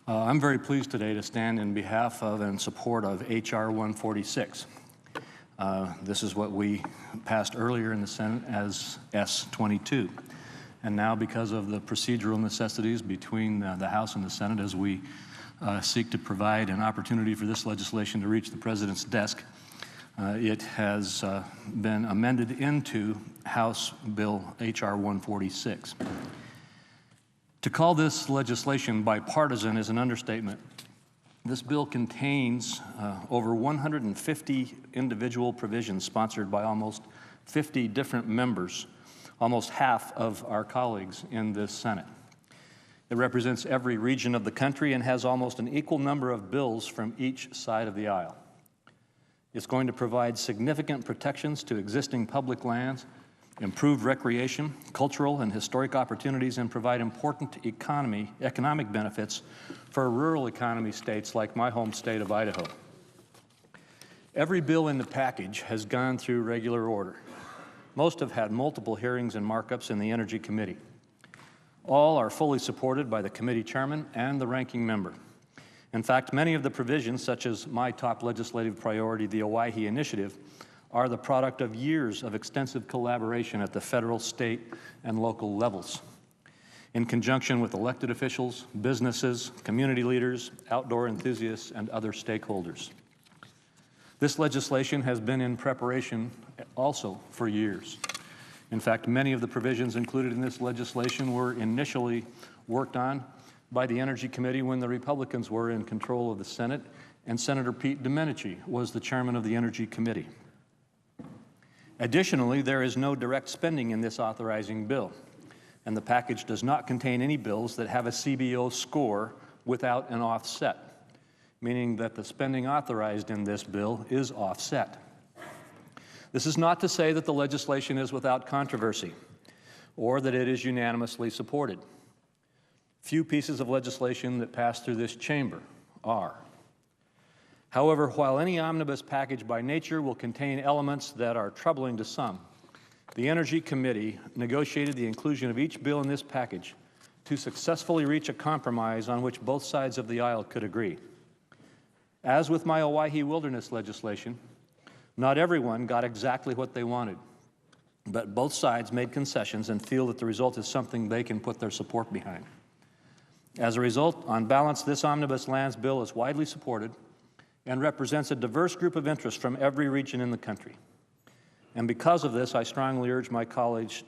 I'm very pleased today to stand in behalf of and in support of H.R. 146. This is what we passed earlier in the Senate as S-22. And now, because of the procedural necessities between the House and the Senate, as we seek to provide an opportunity for this legislation to reach the President's desk, it has been amended into House Bill H.R. 146. To call this legislation bipartisan is an understatement. This bill contains over 150 individual provisions sponsored by almost 50 different members, almost half of our colleagues in this Senate. It represents every region of the country and has almost an equal number of bills from each side of the aisle. It's going to provide significant protections to existing public lands, improve recreation, cultural and historic opportunities, and provide important economic benefits for rural economy states like my home state of Idaho. Every bill in the package has gone through regular order. Most have had multiple hearings and markups in the Energy Committee. All are fully supported by the committee chairman and the ranking member. In fact, many of the provisions, such as my top legislative priority, the Owyhee Initiative, are the product of years of extensive collaboration at the federal, state, and local levels, in conjunction with elected officials, businesses, community leaders, outdoor enthusiasts, and other stakeholders. This legislation has been in preparation also for years. In fact, many of the provisions included in this legislation were initially worked on by the Energy Committee when the Republicans were in control of the Senate, and Senator Pete Domenici was the chairman of the Energy Committee. Additionally, there is no direct spending in this authorizing bill, and the package does not contain any bills that have a CBO score without an offset, meaning that the spending authorized in this bill is offset. This is not to say that the legislation is without controversy or that it is unanimously supported. Few pieces of legislation that pass through this chamber are. However, while any omnibus package by nature will contain elements that are troubling to some, the Energy Committee negotiated the inclusion of each bill in this package to successfully reach a compromise on which both sides of the aisle could agree. As with my Owyhee wilderness legislation, not everyone got exactly what they wanted, but both sides made concessions and feel that the result is something they can put their support behind. As a result, on balance, this omnibus lands bill is widely supported and represents a diverse group of interests from every region in the country. And because of this, I strongly urge my colleagues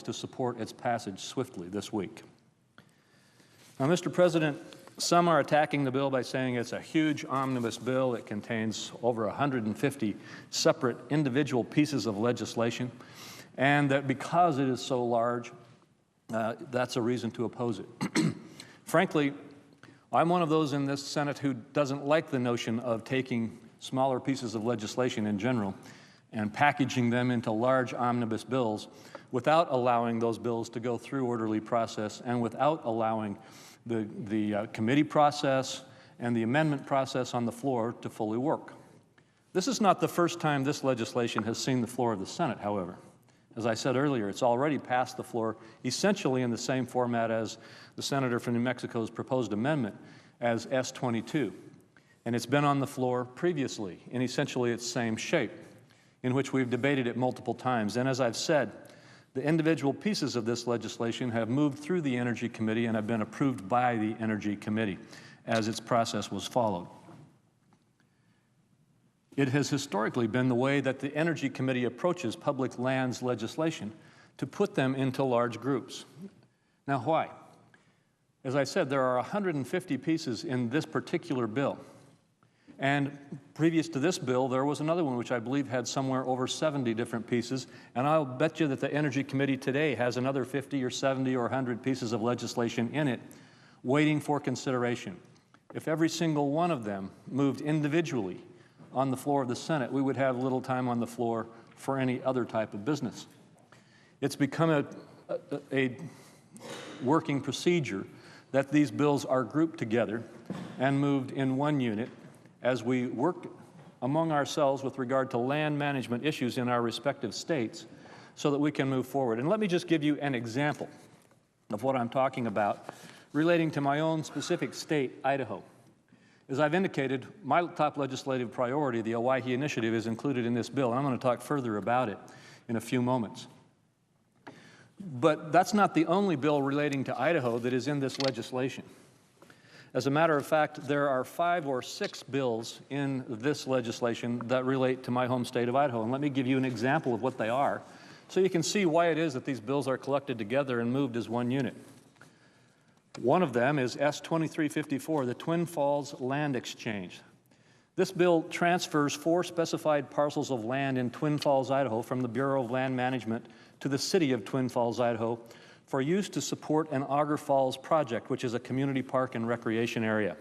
to support its passage swiftly this week. Now, Mr. President, some are attacking the bill by saying it's a huge omnibus bill. It contains over 150 separate individual pieces of legislation, and that because it is so large, that's a reason to oppose it. Frankly, I'm one of those in this Senate who doesn't like the notion of taking smaller pieces of legislation in general and packaging them into large omnibus bills without allowing those bills to go through orderly process and without allowing the committee process and the amendment process on the floor to fully work. This is not the first time this legislation has seen the floor of the Senate, however. As I said earlier, it's already passed the floor essentially in the same format as the senator from New Mexico's proposed amendment as S-22. And it's been on the floor previously in essentially its same shape, in which we've debated it multiple times. And as I've said, the individual pieces of this legislation have moved through the Energy Committee and have been approved by the Energy Committee as its process was followed. It has historically been the way that the Energy Committee approaches public lands legislation to put them into large groups. Now, why? As I said, there are 150 pieces in this particular bill. And previous to this bill, there was another one which I believe had somewhere over 70 different pieces. And I'll bet you that the Energy Committee today has another 50 or 70 or 100 pieces of legislation in it waiting for consideration. If every single one of them moved individually on the floor of the Senate, we would have little time on the floor for any other type of business. It's become a working procedure that these bills are grouped together and moved in one unit as we work among ourselves with regard to land management issues in our respective states so that we can move forward. And let me just give you an example of what I'm talking about relating to my own specific state, Idaho. As I've indicated, my top legislative priority, the Owyhee Initiative, is included in this bill, and I'm going to talk further about it in a few moments. But that's not the only bill relating to Idaho that is in this legislation. As a matter of fact, there are 5 or 6 bills in this legislation that relate to my home state of Idaho. And let me give you an example of what they are, so you can see why it is that these bills are collected together and moved as one unit. One of them is S-2354, the Twin Falls Land Exchange. This bill transfers 4 specified parcels of land in Twin Falls, Idaho, from the Bureau of Land Management to the city of Twin Falls, Idaho, for use to support an Auger Falls project, which is a community park and recreation area.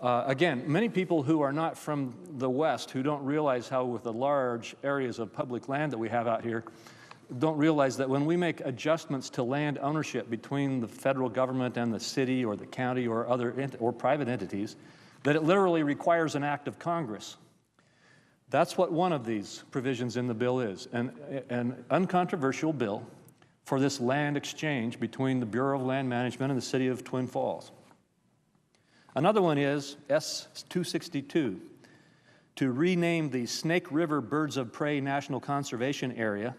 Again, many people who are not from the West, who don't realize how with the large areas of public land that we have out here, don't realize that when we make adjustments to land ownership between the federal government and the city or the county or or private entities, that it literally requires an act of Congress. That's what one of these provisions in the bill is, an uncontroversial bill for this land exchange between the Bureau of Land Management and the city of Twin Falls. Another one is S-262, to rename the Snake River Birds of Prey National Conservation Area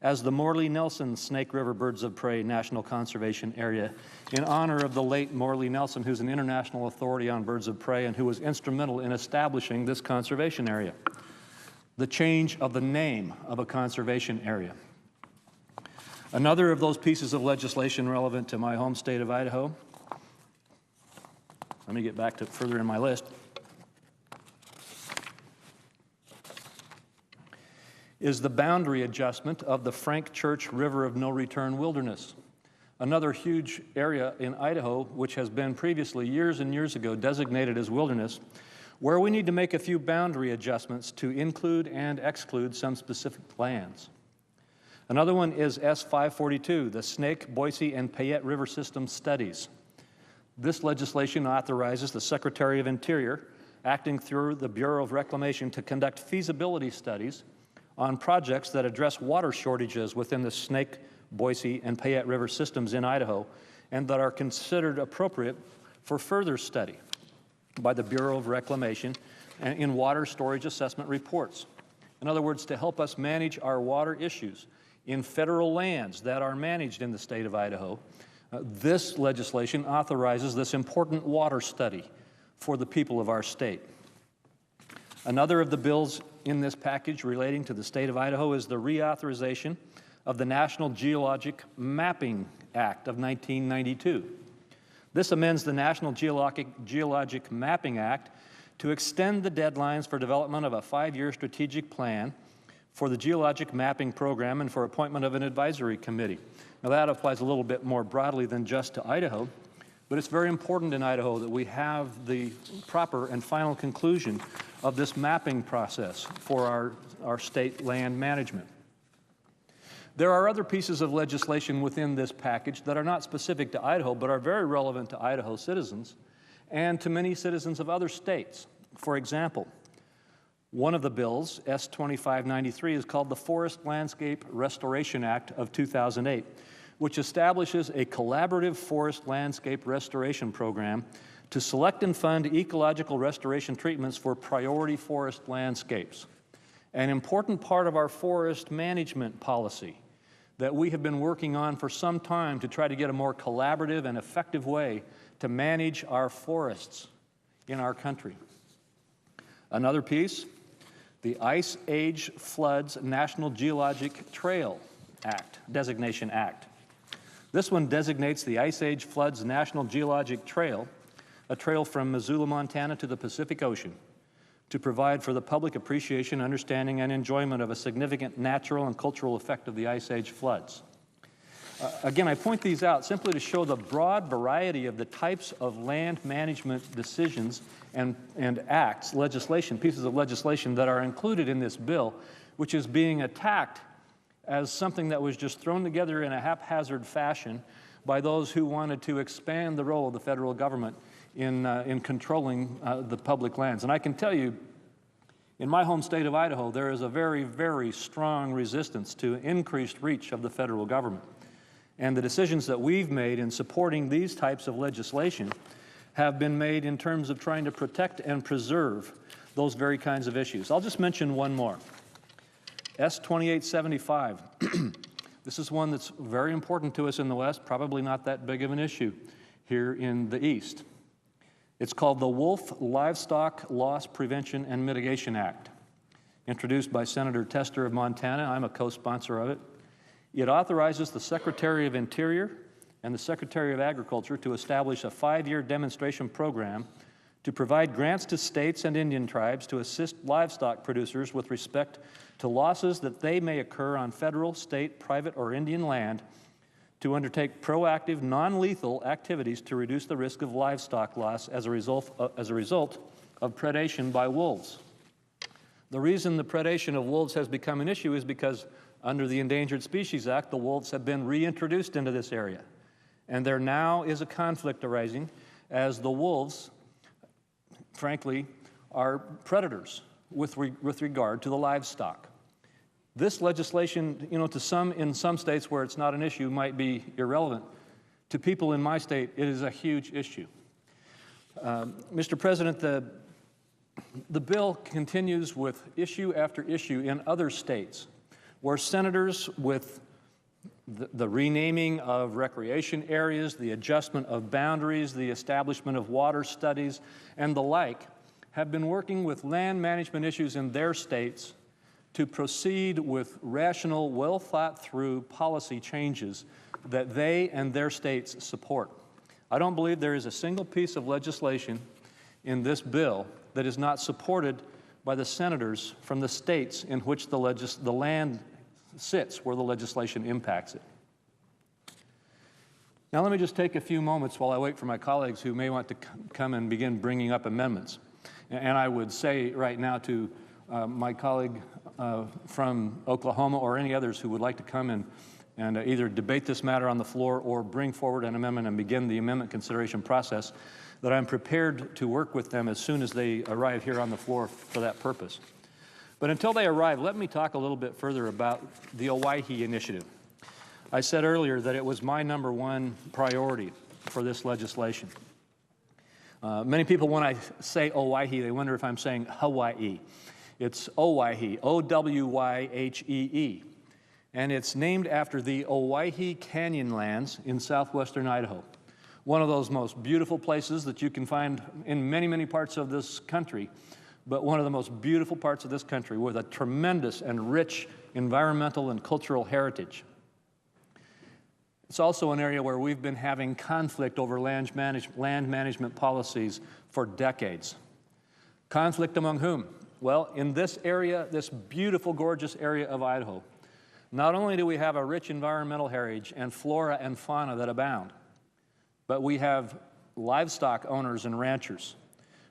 as the Morley-Nelson Snake River Birds of Prey National Conservation Area in honor of the late Morley Nelson, who's an international authority on birds of prey and who was instrumental in establishing this conservation area. The change of the name of a conservation area. Another of those pieces of legislation relevant to my home state of Idaho, let me get back to further in my list, is the boundary adjustment of the Frank Church River of No Return Wilderness, another huge area in Idaho which has been previously, years and years ago, designated as wilderness, where we need to make a few boundary adjustments to include and exclude some specific lands. Another one is S-542, the Snake, Boise, and Payette River System Studies. This legislation authorizes the Secretary of Interior, acting through the Bureau of Reclamation, to conduct feasibility studies on projects that address water shortages within the Snake, Boise, and Payette River systems in Idaho, and that are considered appropriate for further study by the Bureau of Reclamation in water storage assessment reports. In other words, to help us manage our water issues in federal lands that are managed in the state of Idaho, this legislation authorizes this important water study for the people of our state. Another of the bills in this package relating to the state of Idaho is the reauthorization of the National Geologic Mapping Act of 1992. This amends the National Geologic Mapping Act to extend the deadlines for development of a 5-year strategic plan for the geologic mapping program and for appointment of an advisory committee. Now that applies a little bit more broadly than just to Idaho, but it's very important in Idaho that we have the proper and final conclusion of this mapping process for our state land management. There are other pieces of legislation within this package that are not specific to Idaho, but are very relevant to Idaho citizens and to many citizens of other states. For example, one of the bills, S-2593, is called the Forest Landscape Restoration Act of 2008, which establishes a collaborative forest landscape restoration program to select and fund ecological restoration treatments for priority forest landscapes, an important part of our forest management policy that we have been working on for some time to try to get a more collaborative and effective way to manage our forests in our country. Another piece, the Ice Age Floods National Geologic Trail Act, Designation Act. This one designates the Ice Age Floods National Geologic Trail, a trail from Missoula, Montana to the Pacific Ocean, to provide for the public appreciation, understanding, and enjoyment of a significant natural and cultural effect of the Ice Age floods. Again, I point these out simply to show the broad variety of the types of land management decisions and acts, legislation, pieces of legislation that are included in this bill, which is being attacked as something that was just thrown together in a haphazard fashion by those who wanted to expand the role of the federal government in controlling the public lands. And I can tell you, in my home state of Idaho, there is a very, very strong resistance to increased reach of the federal government. And the decisions that we've made in supporting these types of legislation have been made in terms of trying to protect and preserve those very kinds of issues. I'll just mention one more. S-2875. This is one that's very important to us in the West, probably not that big of an issue here in the East. It's called the Wolf Livestock Loss Prevention and Mitigation Act, introduced by Senator Tester of Montana. I'm a co-sponsor of it. It authorizes the Secretary of Interior and the Secretary of Agriculture to establish a 5-year demonstration program to provide grants to states and Indian tribes to assist livestock producers with respect to losses that they may occur on federal, state, private, or Indian land, to undertake proactive, non-lethal activities to reduce the risk of livestock loss as a result of predation by wolves. The reason the predation of wolves has become an issue is because under the Endangered Species Act, the wolves have been reintroduced into this area. And there now is a conflict arising as the wolves, frankly, are predators with regard to the livestock. This legislation, in some states where it's not an issue, might be irrelevant. To people in my state, it is a huge issue. Mr. President, the bill continues with issue after issue in other states where senators with the renaming of recreation areas, the adjustment of boundaries, the establishment of water studies, and the like, have been working with land management issues in their states to proceed with rational, well-thought-through policy changes that they and their states support. I don't believe there is a single piece of legislation in this bill that is not supported by the senators from the states in which the land sits, where the legislation impacts it. Now let me just take a few moments while I wait for my colleagues who may want to come and begin bringing up amendments. And I would say right now to my colleague from Oklahoma or any others who would like to come and either debate this matter on the floor or bring forward an amendment and begin the amendment consideration process, that I'm prepared to work with them as soon as they arrive here on the floor for that purpose. But until they arrive, let me talk a little bit further about the Owyhee Initiative. I said earlier that it was my #1 priority for this legislation. Many people, when I say Owyhee, they wonder if I'm saying Hawaii. It's Owyhee, O-W-Y-H-E-E. And it's named after the Owyhee Canyon lands in southwestern Idaho. One of those most beautiful places that you can find in many, many parts of this country, but one of the most beautiful parts of this country with a tremendous and rich environmental and cultural heritage. It's also an area where we've been having conflict over land management policies for decades. Conflict among whom? Well, in this area, this beautiful, gorgeous area of Idaho, not only do we have a rich environmental heritage and flora and fauna that abound, but we have livestock owners and ranchers.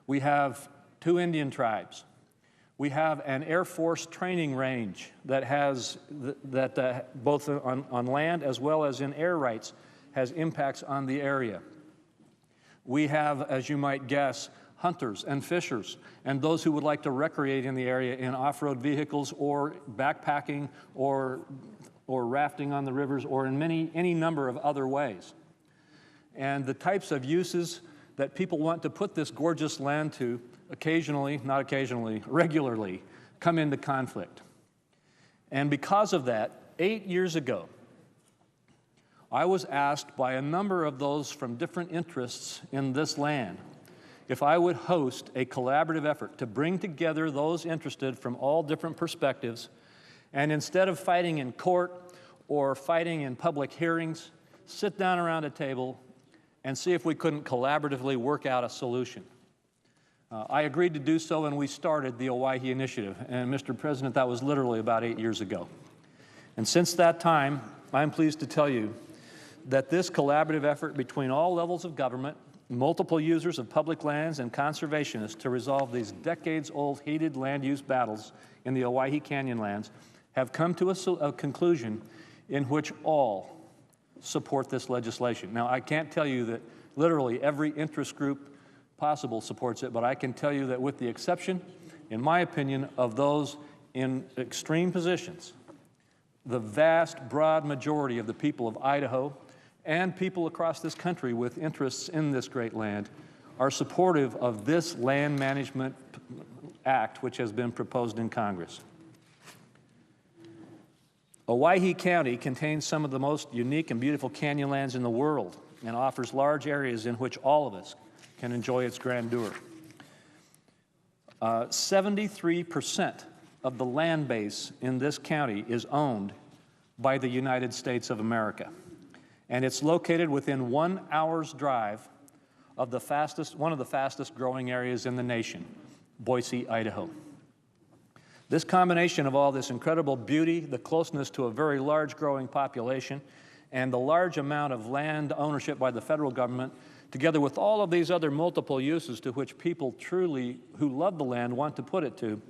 We have 2 Indian tribes. We have an Air Force training range that has, both on land as well as in air rights, has impacts on the area. We have, as you might guess, hunters and fishers and those who would like to recreate in the area in off-road vehicles or backpacking or rafting on the rivers or in any number of other ways. And the types of uses that people want to put this gorgeous land to occasionally, not occasionally, regularly come into conflict. And because of that, 8 years ago, I was asked by a number of those from different interests in this land if I would host a collaborative effort to bring together those interested from all different perspectives, and instead of fighting in court or fighting in public hearings, sit down around a table and see if we couldn't collaboratively work out a solution. I agreed to do so, and we started the Owyhee Initiative. And Mr. President, that was literally about 8 years ago. And since that time, I'm pleased to tell you that this collaborative effort between all levels of government, multiple users of public lands, and conservationists to resolve these decades-old heated land use battles in the Owyhee Canyon lands have come to a conclusion in which all support this legislation. Now, I can't tell you that literally every interest group possible supports it, but I can tell you that with the exception, in my opinion, of those in extreme positions, the vast, broad majority of the people of Idaho and people across this country with interests in this great land are supportive of this Land Management Act, which has been proposed in Congress. Owyhee County contains some of the most unique and beautiful canyonlands in the world and offers large areas in which all of us can enjoy its grandeur. 73% of the land base in this county is owned by the United States of America, and it's located within 1 hour's drive of one of the fastest growing areas in the nation, Boise, Idaho. This combination of all this incredible beauty, the closeness to a very large growing population, and the large amount of land ownership by the federal government, together with all of these other multiple uses to which people truly, who love the land, want to put it to,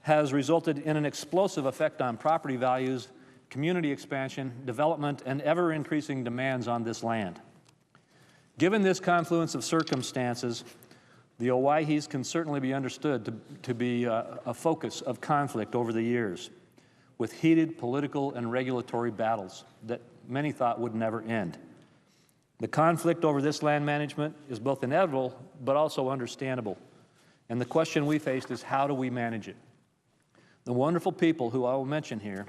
has resulted in an explosive effect on property values, community expansion, development, and ever-increasing demands on this land. Given this confluence of circumstances, the Owyehees can certainly be understood to be a focus of conflict over the years, with heated political and regulatory battles that many thought would never end. The conflict over this land management is both inevitable but also understandable, and the question we faced is, how do we manage it? The wonderful people who I will mention here,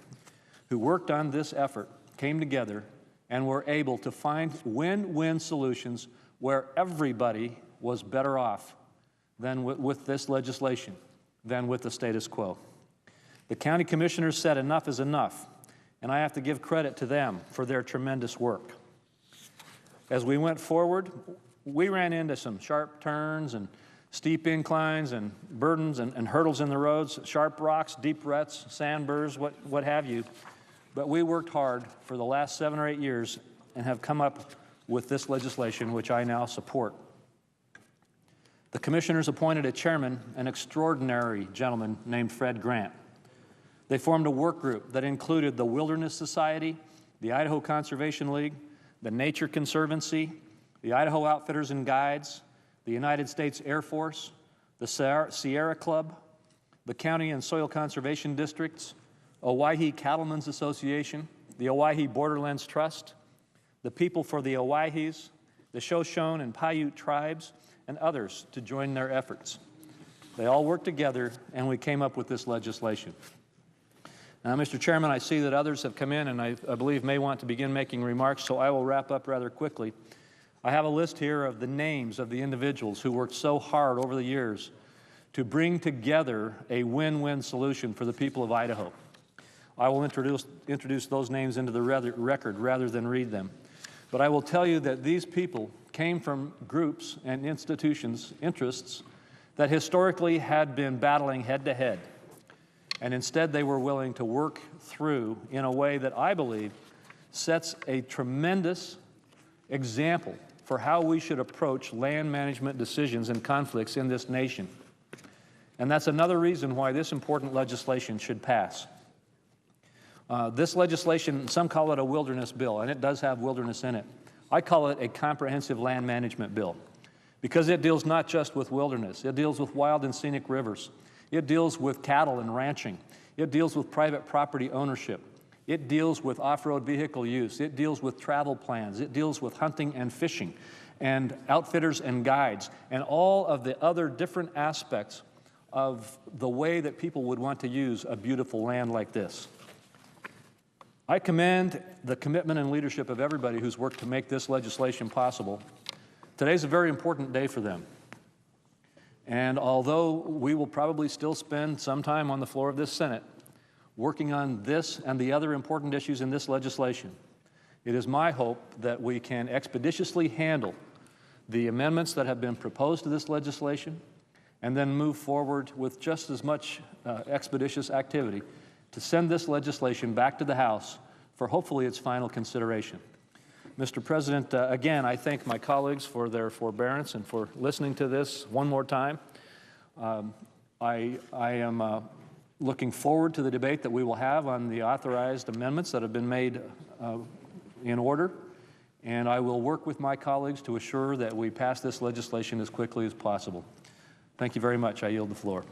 who worked on this effort, came together and were able to find win-win solutions where everybody was better off than with this legislation, than with the status quo. The county commissioners said enough is enough, and I have to give credit to them for their tremendous work. As we went forward, we ran into some sharp turns and steep inclines and burdens and hurdles in the roads, sharp rocks, deep ruts, sandburrs, what have you. But we worked hard for the last 7 or 8 years and have come up with this legislation, which I now support. The commissioners appointed a chairman, an extraordinary gentleman named Fred Grant. They formed a work group that included the Wilderness Society, the Idaho Conservation League, the Nature Conservancy, the Idaho Outfitters and Guides, the United States Air Force, the Sierra Club, the County and Soil Conservation Districts, Owyhee Cattlemen's Association, the Owyhee Borderlands Trust, the People for the Owyehees, the Shoshone and Paiute tribes, and others to join their efforts. They all worked together, and we came up with this legislation. Now, Mr. Chairman, I see that others have come in and I believe may want to begin making remarks, so I will wrap up rather quickly. I have a list here of the names of the individuals who worked so hard over the years to bring together a win-win solution for the people of Idaho. I will introduce those names into the record rather than read them. But I will tell you that these people came from groups and institutions, interests, that historically had been battling head-to-head. And instead they were willing to work through in a way that I believe sets a tremendous example for how we should approach land management decisions and conflicts in this nation. And that's another reason why this important legislation should pass. This legislation, some call it a wilderness bill, and it does have wilderness in it. I call it a comprehensive land management bill because it deals not just with wilderness. It deals with wild and scenic rivers. It deals with cattle and ranching. It deals with private property ownership. It deals with off-road vehicle use. It deals with travel plans. It deals with hunting and fishing and outfitters and guides and all of the other different aspects of the way that people would want to use a beautiful land like this. I commend the commitment and leadership of everybody who's worked to make this legislation possible. Today's a very important day for them. And although we will probably still spend some time on the floor of this Senate working on this and the other important issues in this legislation, it is my hope that we can expeditiously handle the amendments that have been proposed to this legislation and then move forward with just as much expeditious activity to send this legislation back to the House for hopefully its final consideration. Mr. President, again, I thank my colleagues for their forbearance and for listening to this one more time. I am looking forward to the debate that we will have on the authorized amendments that have been made in order, and I will work with my colleagues to assure that we pass this legislation as quickly as possible. Thank you very much. I yield the floor.